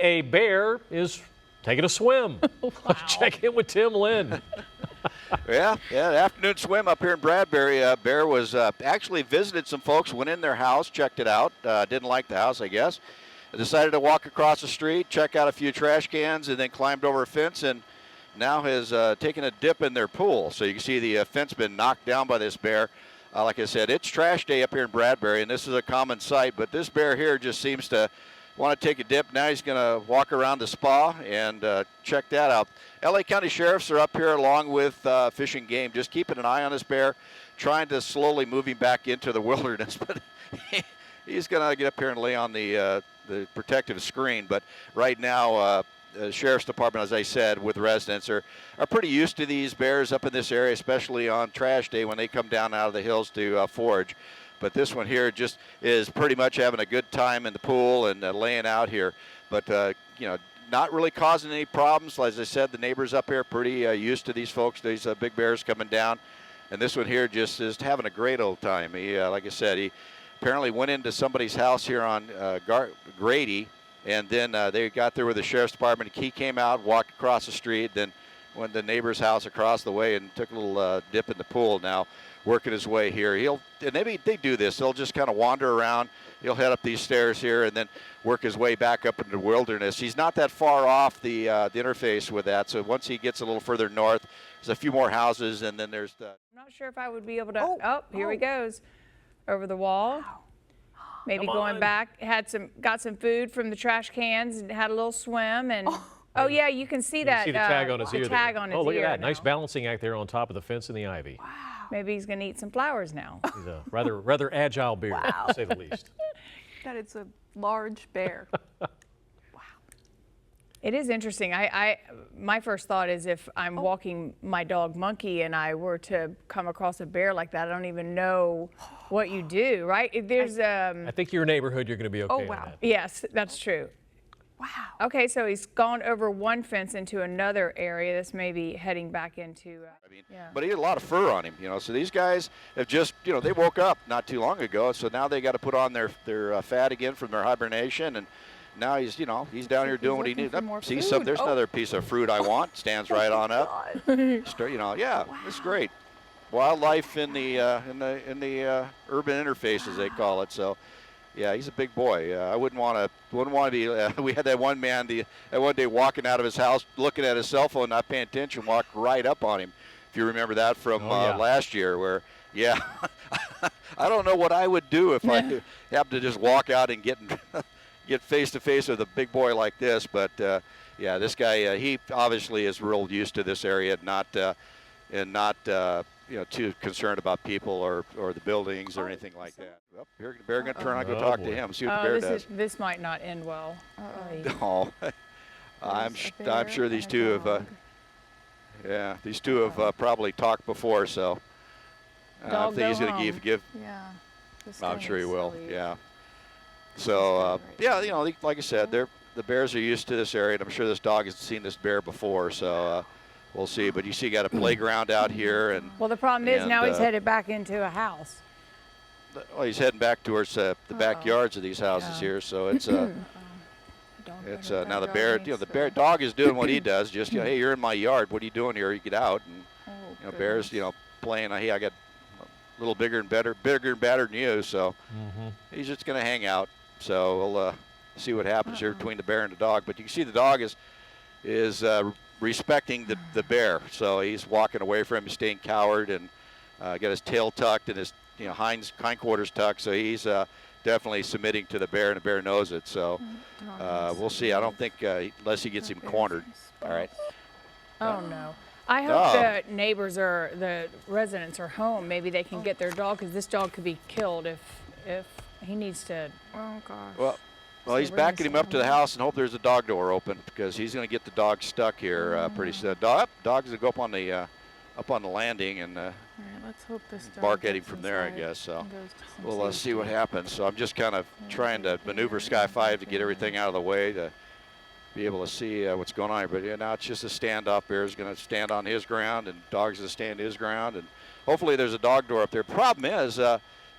a bear is taking a swim. Wow. Let's check in with Tim Lynn. Yeah, afternoon swim up here in Bradbury. Bear was actually visited some folks, went in their house, checked it out, didn't like the house, I guess. Decided to walk across the street, check out a few trash cans, and then climbed over a fence and now has taken a dip in their pool. So you can see the fence been knocked down by this bear. Like I said, it's trash day up here in Bradbury, and this is a common sight, but this bear here just seems to want to take a dip. Now he's going to walk around the spa and check that out. LA County Sheriffs are up here along with Fish and Game, just keeping an eye on this bear, trying to slowly move him back into the wilderness. But he's going to get up here and lay on the protective screen. But right now, the Sheriff's Department, as I said, with residents are pretty used to these bears up in this area, especially on trash day when they come down out of the hills to forage. But this one here just is pretty much having a good time in the pool and laying out here. But, you know, not really causing any problems. As I said, the neighbors up here are pretty used to these folks, these big bears coming down. And this one here just is having a great old time. He, like I said, he apparently went into somebody's house here on Grady, and then they got there with the Sheriff's Department. He came out, walked across the street, then went to the neighbor's house across the way and took a little dip in the pool. Now working his way here. And maybe they do this. They'll just kind of wander around. He'll head up these stairs here and then work his way back up into the wilderness. He's not that far off the interface with that. So once he gets a little further north, there's a few more houses, and then there's the. I'm not sure if I would be able to. Oh, here he goes, over the wall. Wow. Maybe Come going on. back, got some food from the trash cans and had a little swim. And oh yeah, you can see that. See the tag on his ear. Oh, look at that. Nice balancing act there on top of the fence and the ivy. Wow. Maybe he's going to eat some flowers now. He's a rather agile bear, to say the least. That it's a large bear. Wow. It is interesting. My first thought is if I'm walking my dog Monkey and I were to come across a bear like that, I don't even know what you do, right? There's I think your neighborhood, you're going to be okay. Oh, on wow. that. Yes, that's true. Wow. Okay, so he's gone over one fence into another area. This may be heading back into. But he had a lot of fur on him, you know. So these guys have just, you know, they woke up not too long ago. So now they got to put on their fat again from their hibernation, and now he's, you know, he's down here doing what he needs. See, there's another piece of fruit I want. Stands right on up. You know, yeah, wow. It's great. Wildlife in the urban interface, as they call it. So. Yeah, he's a big boy. I wouldn't want to be. We had that one man that one day walking out of his house, looking at his cell phone, not paying attention, walked right up on him. If you remember that from last year, where I don't know what I would do if I happened to just walk out and get face to face with a big boy like this. But yeah, this guy, he obviously is real used to this area, not you know, too concerned about people or the buildings or anything like that. Well, here, Bear going to turn on and go talk to him, see what the bear does. This might not end well. No, I'm sure these two have, these two have probably talked before, so I think he's going to give. Yeah. I'm sure he will. Yeah. So yeah, you know, like I said, the bears are used to this area, and I'm sure this dog has seen this bear before, so. We'll see, but you see, got a playground out here, and well, the problem is now he's headed back into a house. Well, he's heading back towards the backyards of these houses here, so it's now the bear. You know, the dog is doing what he does. Just, you know, hey, you're in my yard. What are you doing here? You get out, and you know, bears, you know, playing. Hey, I got a little bigger and better than you, so he's just going to hang out. So we'll see what happens here between the bear and the dog. But you can see the dog is respecting the bear, so he's walking away from him, staying cowered, and got his tail tucked and his hindquarters tucked, so he's definitely submitting to the bear, and the bear knows it. So we'll see. I don't think unless he gets him cornered. All right. Oh no. I hope the neighbors or the residents are home. Maybe they can get their dog, because this dog could be killed if he needs to. Oh gosh. Well, he's backing him up to the house and hope there's a dog door open, because he's going to get the dog stuck here pretty soon. Dog's going to go up on the landing and all right, let's hope this dog bark at him from there, I guess. So we'll see what happens. So I'm just kind of trying to maneuver Sky 5 to get everything out of the way to be able to see what's going on here. But yeah, now it's just a standoff. Bear's going to stand on his ground, and dog's going to stand his ground, and hopefully there's a dog door up there. Problem is,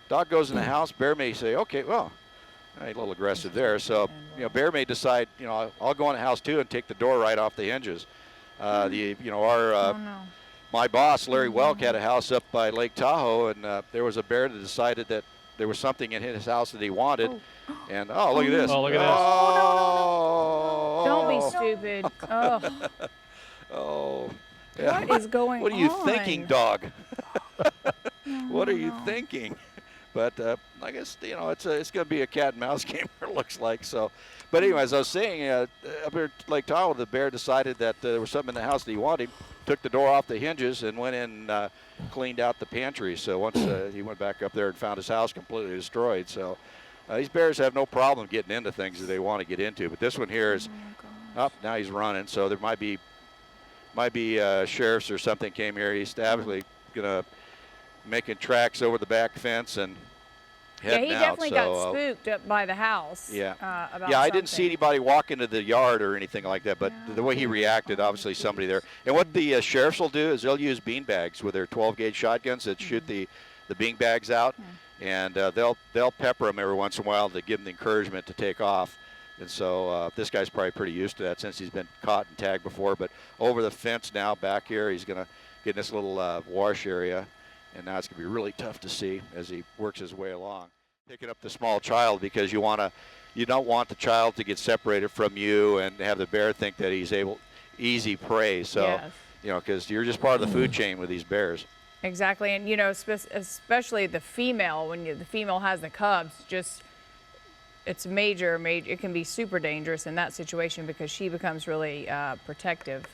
dog goes in the house. Bear may say, okay, well, A little aggressive there. So, bear may decide, I'll go in the house too and take the door right off the hinges. Our my boss, Larry Welk, had a house up by Lake Tahoe, and there was a bear that decided that there was something in his house that he wanted. And, look at this. Oh, look at this. Oh, Don't be stupid. Oh, Oh. Yeah. what is going on? What are you thinking, dog? What are you thinking? But I guess it's going to be a cat and mouse game. It looks like so. But anyways, I was saying up here at Lake Tahoe, the bear decided that there was something in the house that he wanted. Took the door off the hinges and went in, cleaned out the pantry. So once he went back up there and found his house completely destroyed. So these bears have no problem getting into things that they want to get into. But this one here is up. Now he's running. So there might be sheriffs or something came here. He's obviously gonna making tracks over the back fence and heading he out. definitely got spooked up by the house. Yeah. About I didn't see something. anybody walk into the yard or anything like that, but the way he reacted, obviously somebody there. And what the sheriffs will do is they'll use bean bags with their 12-gauge shotguns that shoot the bean bags out, and they'll pepper them every once in a while to give them the encouragement to take off. And so this guy's probably pretty used to that since he's been caught and tagged before. But over the fence now, back here, he's going to get in this little wash area. And now it's going to be really tough to see as he works his way along. Picking up the small child because you don't want the child to get separated from you and have the bear think that he's easy prey. So, Yes. because you're just part of the food chain with these bears. Exactly, and especially the female, when the female has the cubs, it's major. It can be super dangerous in that situation because she becomes really protective.